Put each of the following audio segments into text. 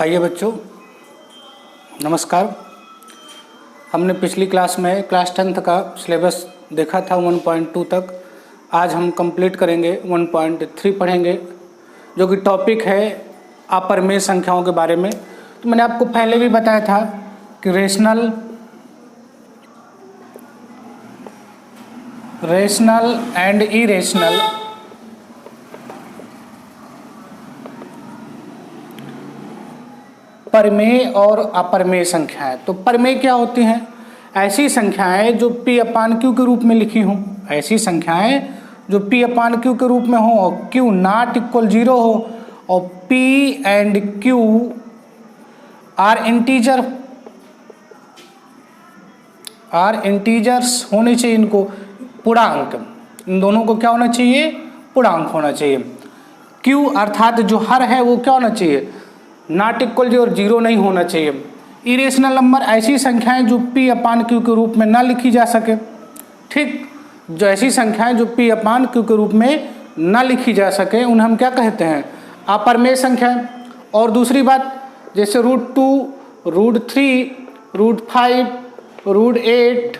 आइए बच्चों, नमस्कार। हमने पिछली क्लास में क्लास 10th का सिलेबस देखा था 1.2 तक। आज हम कंप्लीट करेंगे 1.3 पढ़ेंगे, जो कि टॉपिक है अपरिमेय संख्याओं के बारे में। तो मैंने आपको पहले भी बताया था कि रेशनल एंड इरेशनल परिमेय और अपरिमेय संख्याएं। तो परिमेय क्या होती हैं? ऐसी संख्याएं जो P अपान Q के रूप में लिखी हों, ऐसी संख्याएं जो P अपान Q के रूप में हो और Q नॉट इक्वल 0 हो और P and Q are integers होने चाहिए। इनको पूर्णांक, इन दोनों को क्या होना चाहिए? पूर्णांक होना चाहिए। Q अर्थात जो हर है वो क्या होना चाहिए? नॉट इक्वल 0 नहीं होना चाहिए। इरेशनल नंबर ऐसी संख्याएं जो P अपान Q के रूप में ना लिखी जा सके। ठीक, जो ऐसी संख्याएं जो P अपान Q के रूप में ना लिखी जा सके उन्हें हम क्या कहते हैं? अपरिमेय संख्याएं। और दूसरी बात, जैसे √2, √3, √5, √8,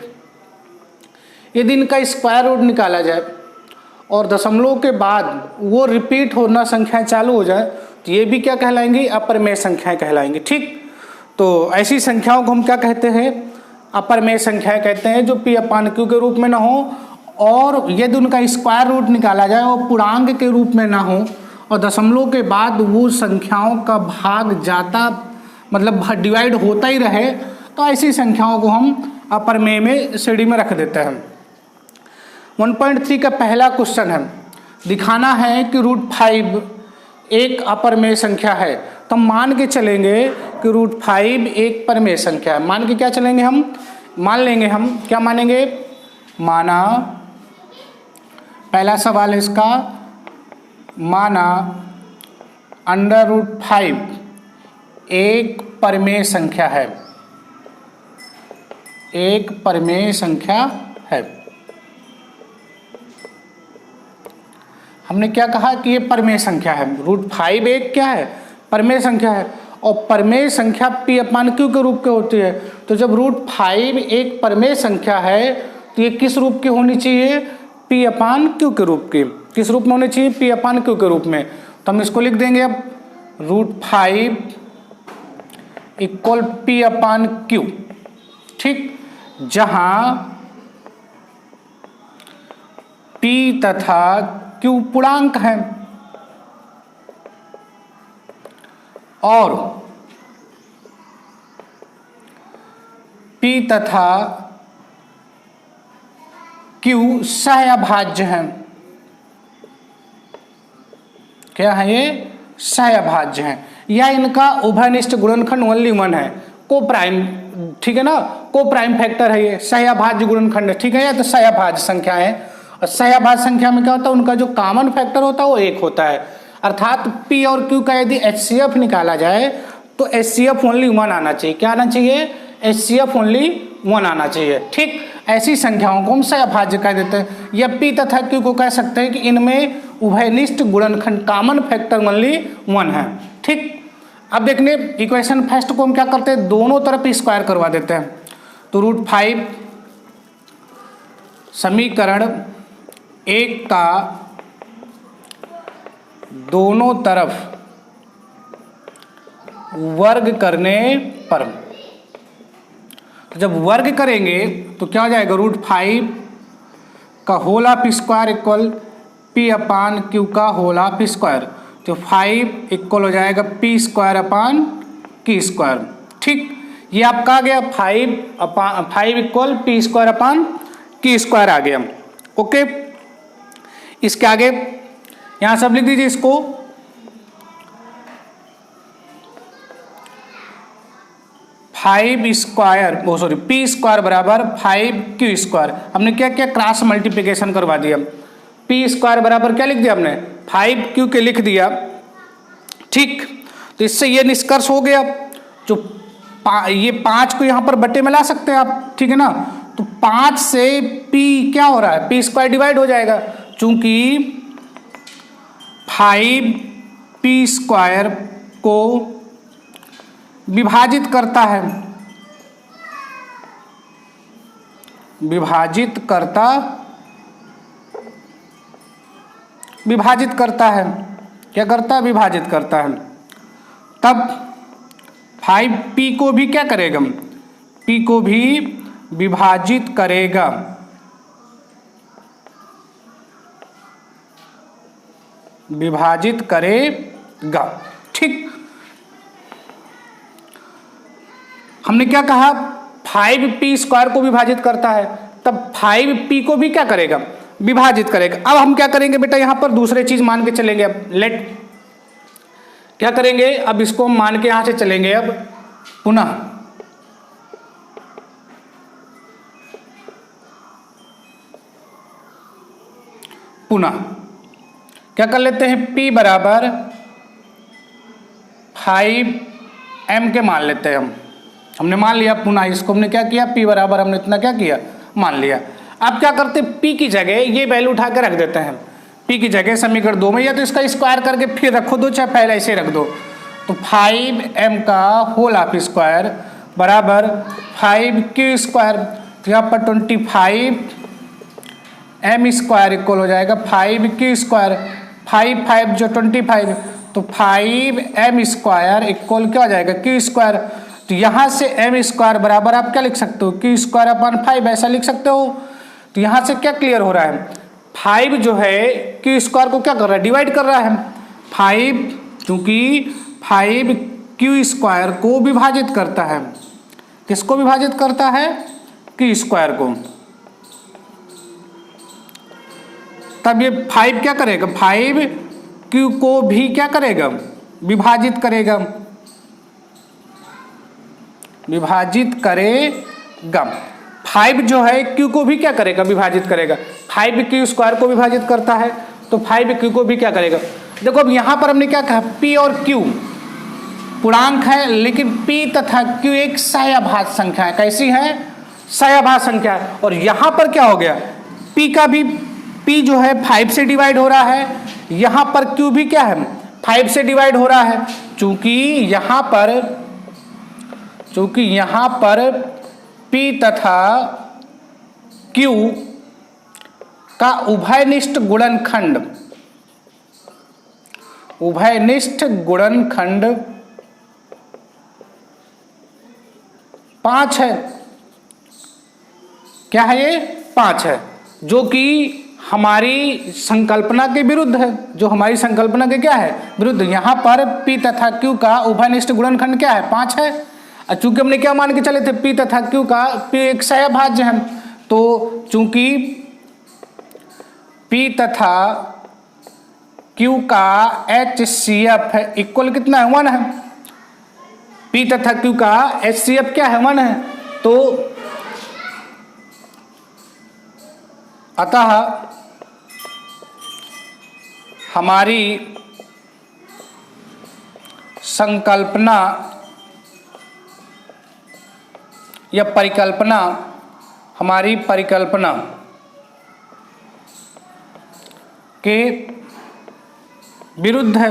यदि इनका स्क्वायर रूट निकाला जाए और दशमलव के बाद वो रिपीट होना संख्याएं चालू हो जाए तो ये भी क्या कहलाएंगी? अपरिमेय संख्याएं कहलाएंगी। ठीक, तो ऐसी संख्याओं को हम क्या कहते हैं? अपरिमेय संख्याएं कहते हैं, जो P अपान Q के रूप में ना हो और यदि उनका स्क्वायर रूट निकाला जाए और पूर्णांक के रूप में ना हो और दशमलव के बाद वो संख्याओं का भाग जाता मतलब डिवाइड होता ही रहे, तो ऐसी संख्याओं को हम अपरिमेय में श्रेणी में रख देते हैं। 1.3 का पहला क्वेश्चन है, दिखाना है कि √5 एक अपरिमेय संख्या है। तो हम मान के चलेंगे कि √5 एक परिमेय संख्या है। मान के क्या चलेंगे? हम मान लेंगे, हम क्या मानेंगे? माना, पहला सवाल है इसका, माना √5 एक परिमेय संख्या है, एक परिमेय संख्या है। हमने क्या कहा कि ये परिमेय संख्या है। √5 एक क्या है? परिमेय संख्या है और परिमेय संख्या P अपान Q के रूप के होती है। तो जब √5 एक परिमेय संख्या है तो ये किस रूप की होनी चाहिए? P अपान Q के रूप की। किस रूप में होनी चाहिए? P अपान Q के रूप में। तो हम इसको लिख देंगे अब, √5 इक्वल P अपान Q। ठीक, जहां P तथा Q पूर्णांक हैं और P तथा Q सहअभाज्य हैं। क्या है ये? सहअभाज्य हैं या इनका उभयनिष्ठ गुणनखंड ओनली 1 है, को प्राइम। ठीक है ना, को प्राइम फैक्टर है ये, सहअभाज्य गुणनखंड। ठीक है, या तो सहअभाज्य संख्या है और सहअभाज्य संख्या में क्या होता है? उनका जो कॉमन फैक्टर होता है वो 1 होता है। अर्थात P और Q का यदि HCF निकाला जाए तो HCF ओनली 1 आना चाहिए। क्या आना चाहिए? HCF ओनली 1 आना चाहिए। ठीक, ऐसी संख्याओं को हम सहअभाज्य कह देते हैं। या P तथा Q को कह सकते हैं कि इनमें उभयनिष्ठ गुणनखंड कॉमन फैक्टर ओनली 1 है। ठीक, अब देखने इक्वेशन फर्स्ट को हम क्या करते हैं? दोनों तरफ स्क्वायर करवा देते हैं। तो √5 समीकरण 1 का दोनों तरफ वर्ग करने पर, तो जब वर्ग करेंगे तो क्या हो जाएगा? √5 का whole of square equal P upon Q का होल ऑफ स्क्वायर। तो 5 इक्वल हो जाएगा P square upon Q square. ठीक, ये आपका आ गया 5 equal P square upon Q square आ गया। ओके, इसके आगे यहां सब लिख दीजिए इसको। P स्क्वायर बराबर 5Q स्क्वायर। हमने क्या किया? क्रॉस मल्टीप्लिकेशन करवा दिया। P स्क्वायर बराबर क्या लिख दिया हमने? 5Q के लिख दिया। ठीक, तो इससे ये निष्कर्ष हो गया, जो ये 5 को यहां पर बट्टे में ला सकते हैं आप। ठीक है ना, तो 5 से P क्या हो रहा है? P स्क्वायर डिवाइड हो जाएगा, चूंकि 5P स्क्वायर को विभाजित करता है, विभाजित करता है, क्या करता है? विभाजित करता है। तब 5p को भी क्या करेगा? p को भी विभाजित करेगा, विभाजित करेगा। ठीक, हमने क्या कहा? 5p² को विभाजित करता है, तब 5p को भी क्या करेगा? विभाजित करेगा। अब हम क्या करेंगे बेटा, यहां पर दूसरे चीज मान के चलेंगे। अब लेट क्या करेंगे? अब इसको हम मान के यहां से चलेंगे। अब पुनः क्या कर लेते हैं? p बराबर 5m के मान लेते हैं। हमने मान लिया। पुनः इसको हमने क्या किया? p बराबर हमने इतना क्या किया? मान लिया। अब क्या करते? p की जगह ये वैल्यू उठा के रख देते हैं। p की जगह समीकरण 2 में या तो इसका स्क्वायर करके फिर रखो दो, चाहे पहले ऐसे रख दो। तो 5m का होल ऑफ स्क्वायर बराबर 5q²। तो यहाँ पर 25m² इक्वल हो जाएगा 5q²। 5 जो 25, तो 5m² इक्वल क्या हो जाएगा? q²। तो यहाँ से m² बराबर आप क्या लिख सकते हो? q²/5 ऐसा लिख सकते हो। तो यहाँ से क्या क्लियर हो रहा है? 5 जो है q² को क्या कर रहा है? डिवाइड कर रहा है। 5 क्योंकि 5 q² को विभाजित करता है। किसको विभाजित करता है? q² को। तब ये 5 क्या करेगा? 5 q को भी क्या करेगा? विभाजित करेगा, विभाजित करेगा। 5 जो है q को भी क्या करेगा? विभाजित करेगा। 5 q² को विभाजित करता है, तो 5 q को भी क्या करेगा? देखो अब यहां पर हमने क्या कहा? p और q पूर्णांक है, लेकिन p तथा q एक सहअभाज्य संख्या है। कैसी है? सहअभाज्य संख्या है। और यहां पर क्या हो गया? p का भी, p जो है 5 से डिवाइड हो रहा है, यहां पर q भी क्या है? 5 से डिवाइड हो रहा है। चूंकि यहां पर p तथा q का उभयनिष्ठ गुणनखंड 5 है। क्या है ये? 5 है, जो कि हमारी संकल्पना के विरुद्ध है। जो हमारी संकल्पना के क्या है? विरुद्ध। यहाँ पर p तथा q का उभयनिष्ठ गुणनखंड क्या है? 5 है। और चूंकि हमने क्या मान के चले थे? p तथा q का p एक सहअभाज्य है, तो चूंकि p तथा q का HCF है इक्वल कितना है? 1 है। p तथा q का HCF क्या है? 1 है। तो अतः हमारी संकल्पना या परिकल्पना, हमारी परिकल्पना के विरुद्ध है।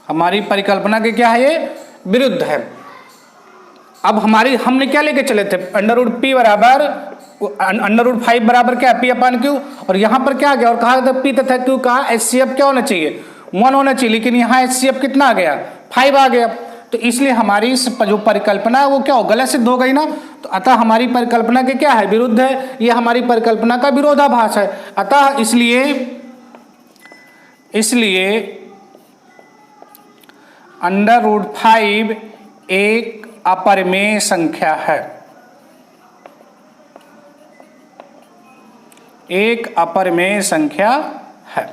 हमारी परिकल्पना के क्या है? ये विरुद्ध है। अब हमने क्या लेके चले थे? √p बराबर √5 बराबर क्या? p/q। और यहाँ पर क्या आ गया? और कहा था p तथा q का HCF क्या होना चाहिए? 1 होना चाहिए, लेकिन यहाँ HCF कितना आ गया? 5 आ गया। तो इसलिए हमारी जो परिकल्पना है वो क्या हो? गलत सिद्ध हो गई ना। तो अतः हमारी परिकल्पना के क्या है? विरुद्ध है। ये हमारी परिकल्पना का विरोधाभास है। अतः इसलिए √5 एक अपरिमेय संख्या है, एक अपरिमेय संख्या है।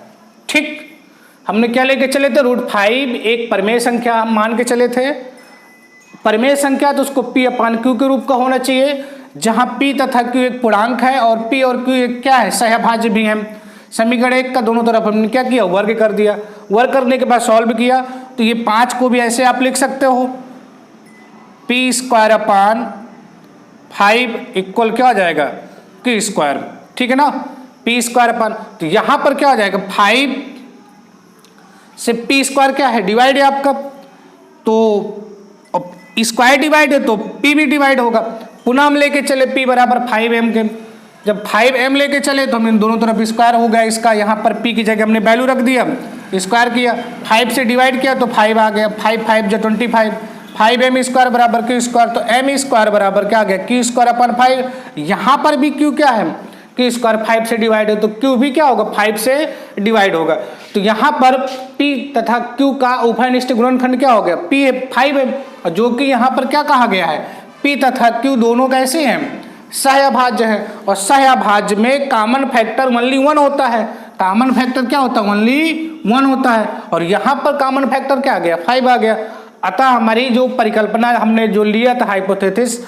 ठीक, हमने क्या लेके चले थे? √5 एक परिमेय संख्या हम मान के चले थे। परिमेय संख्या तो उसको p/q के रूप का होना चाहिए, जहां p तथा q एक पूर्णांक है और p और q एक क्या है? सहअभाज्य भी है। समीकरण 1 का दोनों तरफ हमने क्या किया? वर्ग कर दिया। वर्ग करने के बाद सॉल्व किया, तो ये 5 को भी ऐसे आप लिख सकते हो, p² इक्वल क्या हो जाएगा? q²। ठीक है ना? p²। तो यहां पर क्या हो जाएगा? 5 से p² क्या है? डिवाइड है आपका। तो स्क्वायर डिवाइड है तो p भी डिवाइड होगा। पुनः हम लेके चले p बराबर 5m के, जब 5m लेके चले तो हम इन दोनों तरफ स्क्वायर हो गया इसका, यहाँ पर p की जगह हमने वैल्यू रख दिया, स्क्वायर किया, 5 से डिवाइड किया तो 5 आ गया, 5 5 जो 25, 5m स्क्वायर बराबर q स्क्वायर, तो m स्क्वायर बराबर क्या आ गया q स्क्वायर अपन 5। यहाँ पर भी q क्या है, q स्क्वायर 5 से डिवाइड है तो q भी क्या होगा 5 से डिवाइड होगा। तो यहाँ पर p तथा q का उभयनिष्ठ गुणनखंड क्या हो गया p है 5 है, और जो कि यहाँ पर क्या कहा गया है p तथा q दोनों कैसे हैं सहअभाज्य है, और सहअभाज्य में कॉमन फैक्टर ओनली 1 होता है। कॉमन फैक्टर क्या होता है ओनली 1 होता है, और यहाँ पर कॉमन फैक्टर क्या आ गया 5 आ गया। अतः हमारी जो परिकल्पना हमने जो लिया था हाइपोथेसिस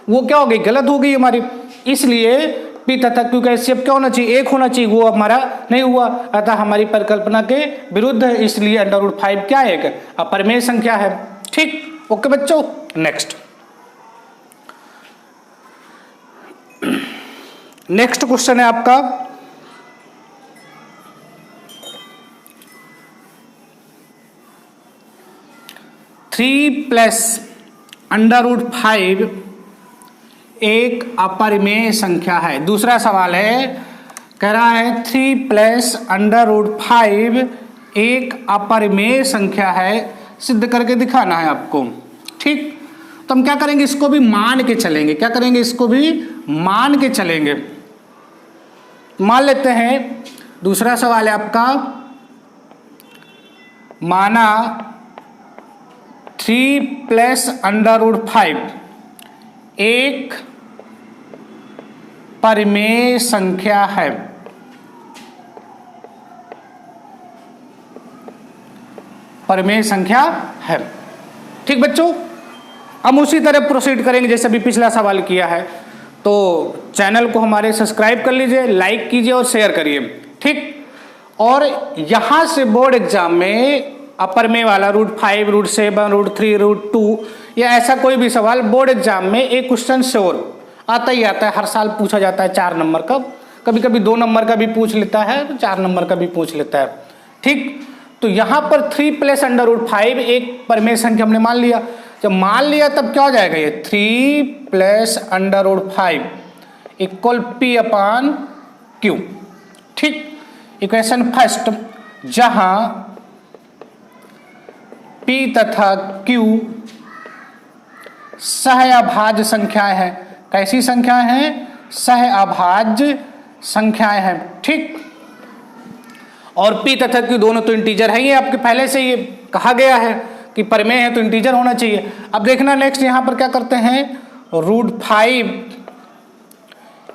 वो क्या हो गई गलत हो गई हमारी, इसलिए p तथा q का एचसीएफ क्या होना चाहिए 1 होना चाहिए, वो हमारा नहीं हुआ, अतः हमारी परिकल्पना के विरुद्ध है, इसलिए √5 क्या है एक अपरिमेय संख्या है। ठीक, ओके बच्चों। नेक्स्ट क्वेश्चन है आपका 3 + √5 एक अपरिमेय संख्या है। दूसरा सवाल है, कह रहा है 3 + √5 एक अपरिमेय संख्या है, सिद्ध करके दिखाना है आपको। ठीक, तो हम क्या करेंगे इसको भी मान के चलेंगे, क्या करेंगे इसको भी मान के चलेंगे। मान लेते हैं, दूसरा सवाल है आपका, माना 3 + √5 एक परिमेय संख्या है। परिमेय संख्या है। ठीक बच्चों, हम उसी तरह प्रोसीड करेंगे जैसे अभी पिछला सवाल किया है। तो चैनल को हमारे सब्सक्राइब कर लीजिए, लाइक कीजिए और शेयर करिए। ठीक, और यहाँ से बोर्ड एग्जाम में अपरिमेय वाला √5, √7, √3, √2 या ऐसा कोई भी सवाल बोर्ड एग्जाम में एक क्वेश्चन श्योर आता ही आता है, हर साल पूछा जाता है 4 नंबर का, कभी कभी 2 नंबर का भी पूछ लेता है, 4 नंबर का भी पूछ लेता है। ठीक, तो यहाँ पर 3 + √5 एक परिमेय संख्या हमने मान लिया। जब मान लिया तब क्या हो जाएगा ये 3 + √5 = p/q। ठीक, इक्वेशन फर्स्ट, जहां p तथा q सहअभाज्य संख्याएं हैं। कैसी संख्याएं हैं? सहअभाज्य संख्याएं हैं। ठीक, और p तथा q दोनों तो इंटीजर है, ये आपके पहले से ये कहा गया है कि परिमेय है तो इंटीजर होना चाहिए। अब देखना नेक्स्ट यहाँ पर क्या करते हैं, √5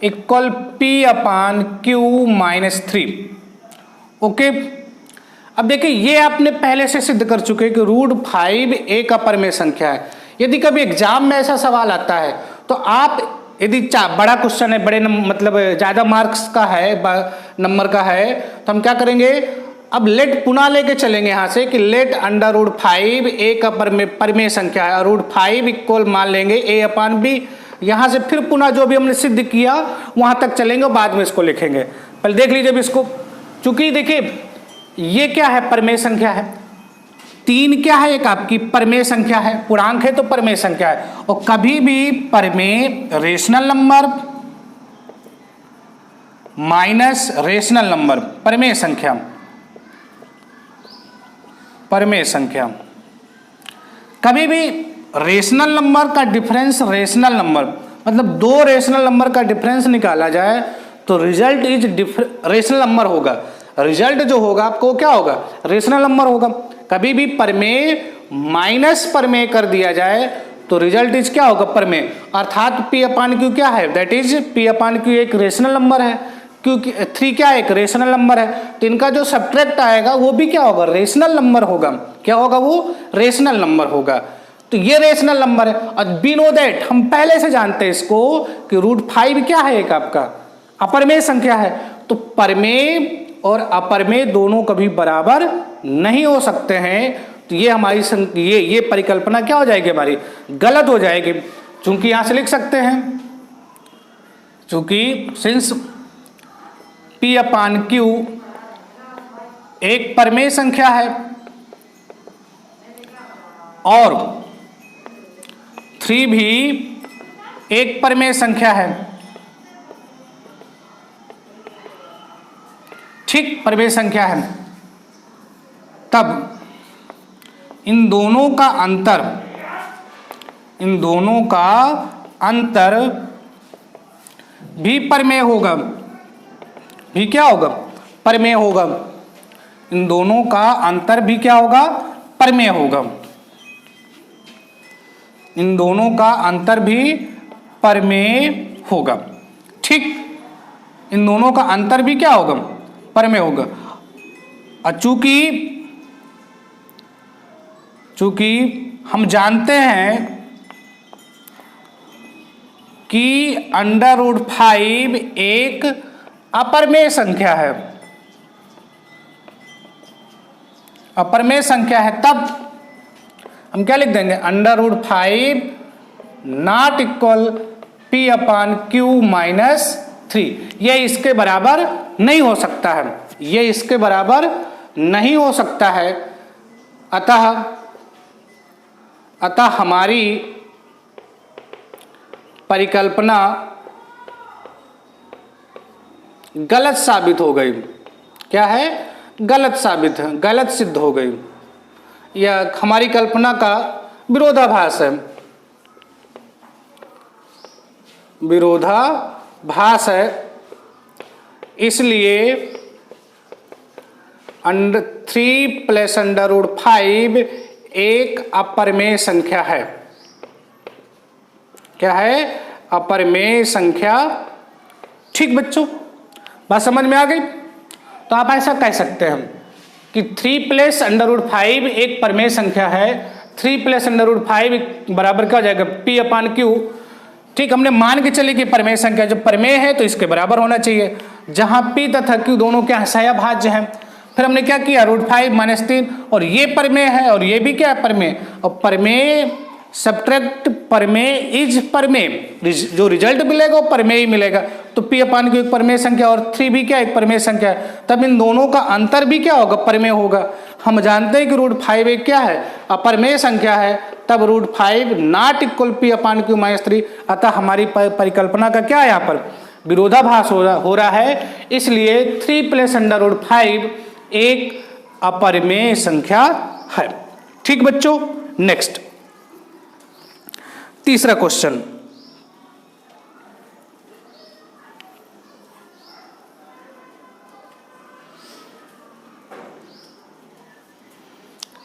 = p/q - 3। ओके, अब देखिए ये आपने पहले से सिद्ध कर चुके कि √5 एक अपरिमेय संख्या है। यदि कभी एग्जाम में ऐसा सवाल आता है तो आप यदि बड़ा क्वेश्चन है, बड़े मतलब ज़्यादा मार्क्स का है, नंबर का है, तो हम क्या करेंगे, अब लेट पुनः लेके चलेंगे यहाँ से कि लेट √5 एक परिमेय संख्या है, √5 = मान लेंगे a/b। यहाँ से फिर पुनः जो भी हमने सिद्ध किया वहाँ तक चलेंगे, बाद में इसको लिखेंगे। पहले देख लीजिए अब इसको, चूंकि देखिए ये क्या है परिमेय संख्या है, 3 क्या है एक आपकी परिमेय संख्या है, पूर्णांक है तो परिमेय संख्या है। और कभी भी परिमेय rational number minus rational number परिमेय संख्या, परिमेय संख्या कभी भी रेशनल नंबर का डिफरेंस रेशनल नंबर, मतलब 2 रेशनल नंबर का डिफरेंस निकाला जाए तो रिजल्ट इज रेशनल नंबर होगा। रिजल्ट जो होगा आपको क्या होगा, रेशनल नंबर होगा। कभी भी परिमेय माइनस परिमेय कर दिया जाए तो रिजल्ट इज क्या होगा, परिमेय। अर्थात p/q क्या है, दैट इज p/q एक रेशनल नंबर है, क्योंकि 3 क्या है एक रेशनल नंबर है, तो इनका जो सब्ट्रैक्ट आएगा वो भी क्या होगा, रेशनल नंबर होगा। क्या होगा, वो रेशनल नंबर होगा। तो ये रेशनल नंबर है, और वी नो दैट हम पहले से जानते हैं इसको कि √5 क्या है एक आपका अपरिमेय संख्या है। तो परिमेय और अपरिमेय दोनों कभी बराबर नहीं हो सकते हैं। तो ये हमारी ये परिकल्पना क्या हो जाएगी, हमारी गलत हो जाएगी। चूंकि यहां से लिख सकते हैं, चूंकि सिंस p/q एक परिमेय संख्या है और 3 भी एक परिमेय संख्या है। ठीक, परिमेय संख्या है। तब इन दोनों का अंतर भी परिमेय होगा। भी क्या होगा? परिमेय होगा। इन दोनों का अंतर भी क्या होगा? परिमेय होगा। इन दोनों का अंतर भी परिमेय होगा। ठीक, इन दोनों का अंतर भी क्या होगा? परिमेय होगा। और चूंकि हम जानते हैं कि √5 एक अपरिमेय संख्या है, अपरिमेय संख्या है, तब हम क्या लिख देंगे? √5 नॉट इक्वल P/Q-3। यह इसके बराबर नहीं हो सकता है, यह इसके बराबर नहीं हो सकता है। अतः हमारी परिकल्पना गलत साबित हो गई। क्या है? गलत साबित है, गलत सिद्ध हो गई। यह हमारी कल्पना का विरोधाभास है, विरोधाभास है। इसलिए 3 + √5 एक अपरिमेय संख्या है। क्या है? अपरिमेय संख्या। ठीक बच्चों, बात समझ में आ गई? तो आप ऐसा कह सकते हैं कि 3 + √5 एक परिमेय संख्या है। 3 + √5 बराबर क्या हो जाएगा? P/Q। ठीक, हमने मान के चले कि परिमेय संख्या जब परिमेय है तो इसके बराबर होना चाहिए, जहां P तथा Q दोनों क्या है? सहअभाज्य हैं। फिर हमने क्या किया? √5 - 3, और ये परिमेय है और ये भी क्या है? परिमेय। और परिमेय सब्ट्रैक्ट परिमेय इज परिमेय, जो रिजल्ट मिलेगा वो परिमेय ही मिलेगा। तो P/Q एक परिमेय संख्या और 3 भी क्या? एक परिमेय संख्या है। तब इन दोनों का अंतर भी क्या होगा? परिमेय होगा। हम जानते हैं कि √5 एक क्या है? अपरिमेय संख्या है। तब √5 नॉट इक्वल P/Q-3। अतः हमारी परिकल्पना का क्या है? यहाँ पर विरोधाभास हो रहा है। इसलिए 3 + √5 एक अपरिमेय संख्या है। ठीक बच्चों, नेक्स्ट तीसरा क्वेश्चन।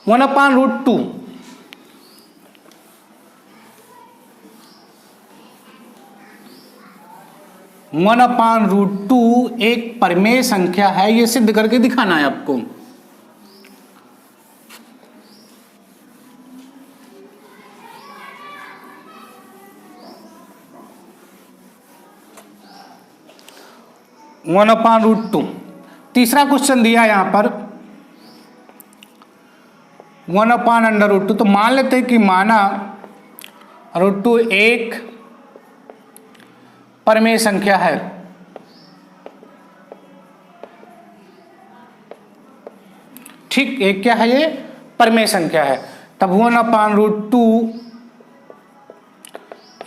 वन अपॉन √2 1/√2 एक परिमेय संख्या है। ये सिद्ध करके दिखाना है आपको। (1/√2) तीसरा क्वेश्चन दिया यहां पर 1/√2। तो मान लेते हैं कि माना √2 एक परिमेय संख्या है। ठीक, एक क्या है? ये परिमेय संख्या है। तब 1/√2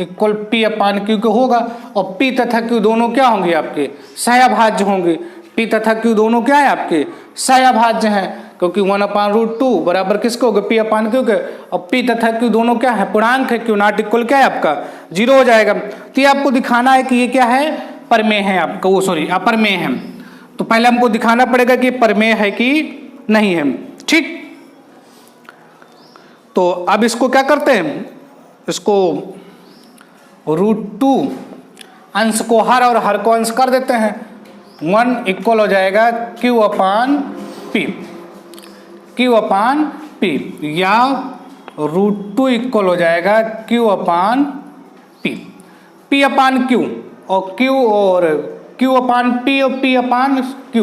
इक्वल P/Q को होगा। और P तथा Q दोनों क्या होंगे? आपके सहअभाज्य होंगे। P तथा Q दोनों क्या है? आपके सहअभाज्य हैं, क्योंकि 1/√2 बराबर किसको होगा? P/Q के। और P तथा Q दोनों क्या है? पूर्णांक है। Q नॉट इक्वल क्या है? आपका 0 हो जाएगा। तो ये आपको दिखाना है कि ये क्या है? परिमेय है आपका, वो सॉरी अपरिमेय है। तो पहले हमको दिखाना पड़ेगा कि परिमेय है कि नहीं है। ठीक, तो अब इसको क्या करते हैं? इसको √2 अंश को हर और हर को अंश कर देते हैं। 1 इक्वल हो जाएगा Q/P, Q/P, या √2 इक्वल हो जाएगा Q/P, P/Q और Q और Q/P और P/Q।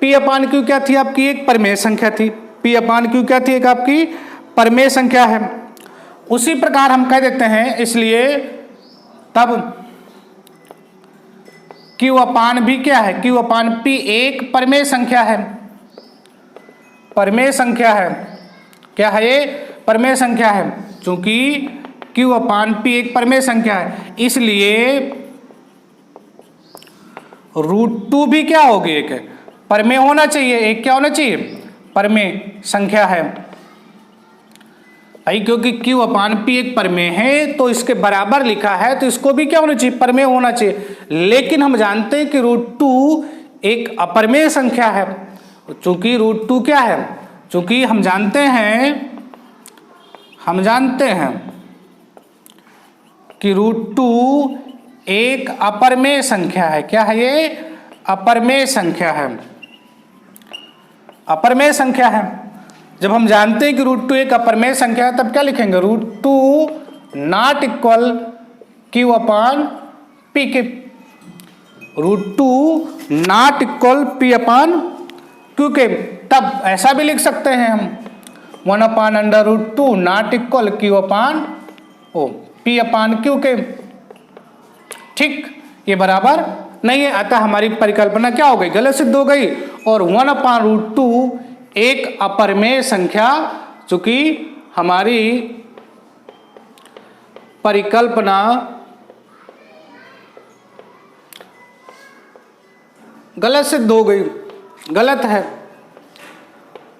P/Q क्या थी? आपकी एक परिमेय संख्या थी। P/Q क्या थी? एक आपकी परिमेय संख्या है। उसी प्रकार हम कह देते हैं, इसलिए तब Q/P क्या है? Q/P एक परिमेय संख्या है। परिमेय संख्या है। क्या है ये? परिमेय संख्या है। क्योंकि Q अपान P एक परमेय संख्या है, इसलिए √2 भी क्या होगी, एक परमेय होना चाहिए। एक क्या होना चाहिए, परमेय संख्या है भाई, क्योंकि Q अपान P एक परमेय है तो इसके बराबर लिखा है, तो इसको भी क्या होना चाहिए, परमेय होना चाहिए। लेकिन हम जानते हैं कि √2 एक अपरमेय संख्या है। चूंकि √2 क्या है, चूंकि हम जानते हैं कि √2 एक अपरमेय संख्या है। क्या है ये, अपरमेय संख्या है, अपरमेय संख्या है। जब हम जानते हैं कि √2 एक अपरमेय संख्या है, तब क्या लिखेंगे, √2 not equal Q upon P के, √2 not equal P upon Q के। तब ऐसा भी लिख सकते हैं हम 1 अपान √2 not equal Q upon P upon Q के। ठीक, ये बराबर नहीं है, अतः हमारी परिकल्पना क्या हो गई, गलत सिद्ध हो गई। और 1 अपान √2 एक अपरमेय संख्या, चूंकि हमारी परिकल्पना गलत सिद्ध हो गई, गलत है,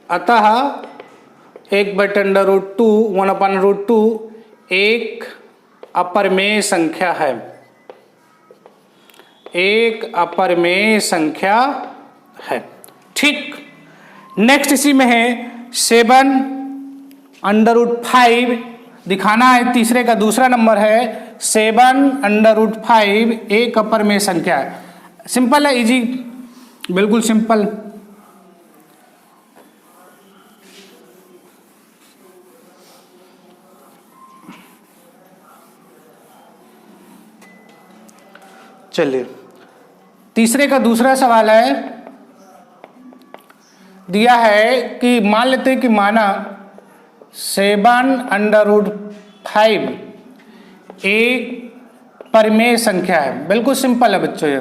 अतः 1/√2 1 अपान √2 एक अपरमेय संख्या है, एक अपरमेय संख्या है। ठीक, नेक्स्ट इसी में है 7√5 दिखाना है, तीसरे का दूसरा नंबर है 7√5 एक अपरमेय संख्या है। सिंपल है, इजी, बिल्कुल सिंपल। चलिए, तीसरे का दूसरा सवाल है, दिया है कि मान लेते हैं कि माना 7√5 एक परमेय संख्या है। बिल्कुल सिंपल है बच्चों, ये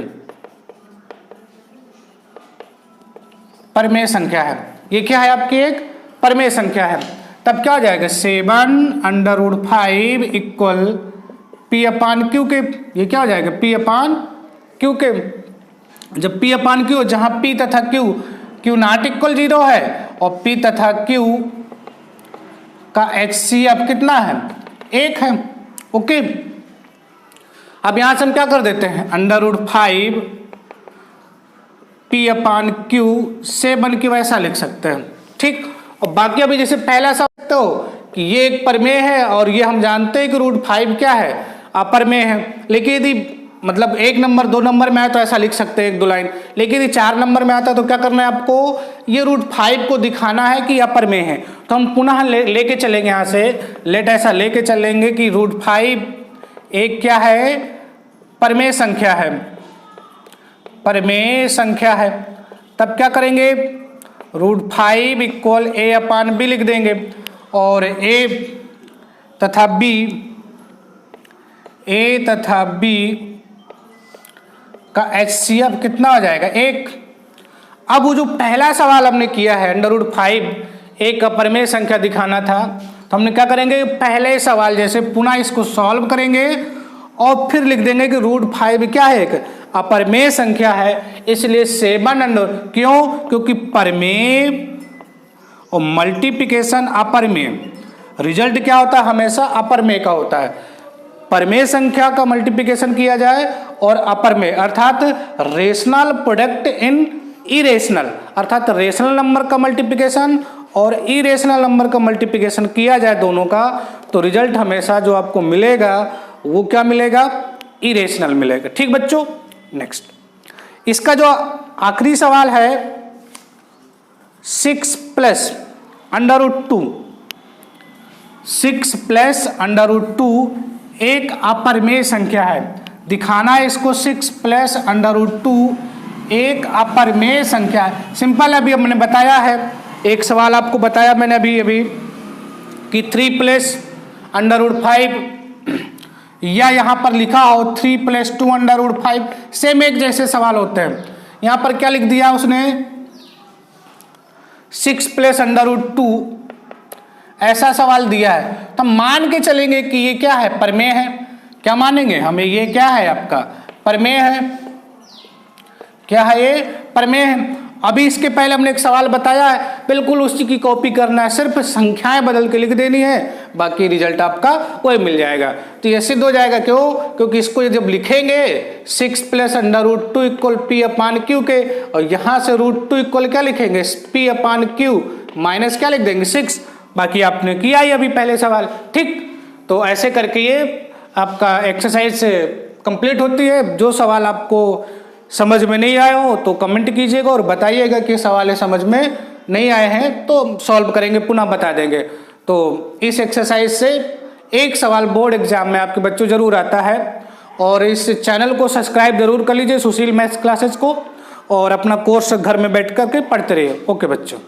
परमेय संख्या है। ये क्या है आपकी, एक परमेय संख्या है। तब क्या हो जाएगा, 7√5 इक्वल P अपान Q के। ये क्या हो जाएगा, P अपान Q के। जब P अपान Q, जहां P तथा Q नॉट इक्वल 0 है और P तथा Q का HCF कितना है, 1 है। ओके, अब यहां से हम क्या कर देते हैं, √5 P अपान Q 7 की वैसा लिख सकते हैं। ठीक, और बाकी अभी जैसे पहला सकते हो कि ये एक परमेय है और ये हम जानते हैं कि √5 क्या है, अपरमेय है। लेकिन यदि मतलब 1 नंबर 2 नंबर में आया तो ऐसा लिख सकते हैं 1-2 लाइन, लेकिन यदि 4 नंबर में आता तो क्या करना है आपको, ये √5 को दिखाना है कि अपरमेय है। तो हम पुनः लेके चलेंगे यहाँ से, लेट ऐसा लेके चलेंगे कि √5 एक क्या है, परमेय संख्या है, परमेय संख्या है। तब क्या करेंगे, √5 इक्वल A अपान B लिख देंगे, और A तथा B का HCF कितना हो जाएगा, 1। अब वो जो पहला सवाल हमने किया है, √5 एक अपरमेय संख्या दिखाना था, तो हमने क्या करेंगे, पहले सवाल जैसे पुनः इसको सॉल्व करेंगे और फिर लिख देंगे कि √5 क्या है, एक अपरमेय संख्या है, इसलिए 7 क्यों, क्योंकि परमेय और मल्टीप्लिकेशन अपरमेय, रिजल्ट क्या होता है, हमेशा अपरमेय का होता है। परमेय संख्या का मल्टीप्लिकेशन किया जाए और अपरमेय, अर्थात रेशनल प्रोडक्ट इन इरेशनल, अर्थात रेशनल नंबर का मल्टीप्लिकेशन और इरेशनल नंबर का मल्टीप्लिकेशन किया जाए दोनों का, तो रिजल्ट हमेशा जो आपको मिलेगा वो क्या मिलेगा, इरेशनल मिलेगा। ठीक बच्चों, नेक्स्ट इसका जो आखिरी सवाल है 6 प्लस √2 एक अपरमेय संख्या है, दिखाना है इसको 6 प्लस √2 एक अपरमेय संख्या है। सिंपल, अभी हमने बताया है, एक सवाल आपको बताया मैंने अभी कि 3 प्लस √5 या यहाँ पर लिखा हो 3 + 2 √5, सेम एक जैसे सवाल होते हैं। यहाँ पर क्या लिख दिया उसने, 6 प्लस √2 ऐसा सवाल दिया है तो हम मान के चलेंगे कि ये क्या है, प्रमेय है। क्या मानेंगे हमें, ये क्या है आपका प्रमेय है। क्या है ये, प्रमेय है। अभी इसके पहले हमने एक सवाल बताया है, बिल्कुल उसी की कॉपी करना है, सिर्फ संख्याएं बदल के लिख देनी है, बाकी रिजल्ट आपका वही मिल जाएगा। तो ये सिद्ध हो जाएगा, क्यों, क्योंकि इसको जब लिखेंगे 6 + √2 इक्वल P/Q के, और यहां से √2 इक्वल क्या लिखेंगे, P/Q माइनस क्या लिख देंगे 6। बाकी आपने किया ही अभी पहले सवाल, ठीक। तो ऐसे करके ये आपका एक्सरसाइज कंप्लीट होती है। जो सवाल आपको समझ में नहीं आए हो तो कमेंट कीजिएगा और बताइएगा कि सवाल समझ में नहीं आए हैं तो सॉल्व करेंगे, पुनः बता देंगे। तो इस एक्सरसाइज से एक सवाल बोर्ड एग्जाम में आपके बच्चों जरूर आता है। और इस चैनल को सब्सक्राइब जरूर कर लीजिए, सुशील मैथ्स क्लासेस को, और अपना कोर्स घर में बैठ कर के पढ़ते रहिए। ओके बच्चों।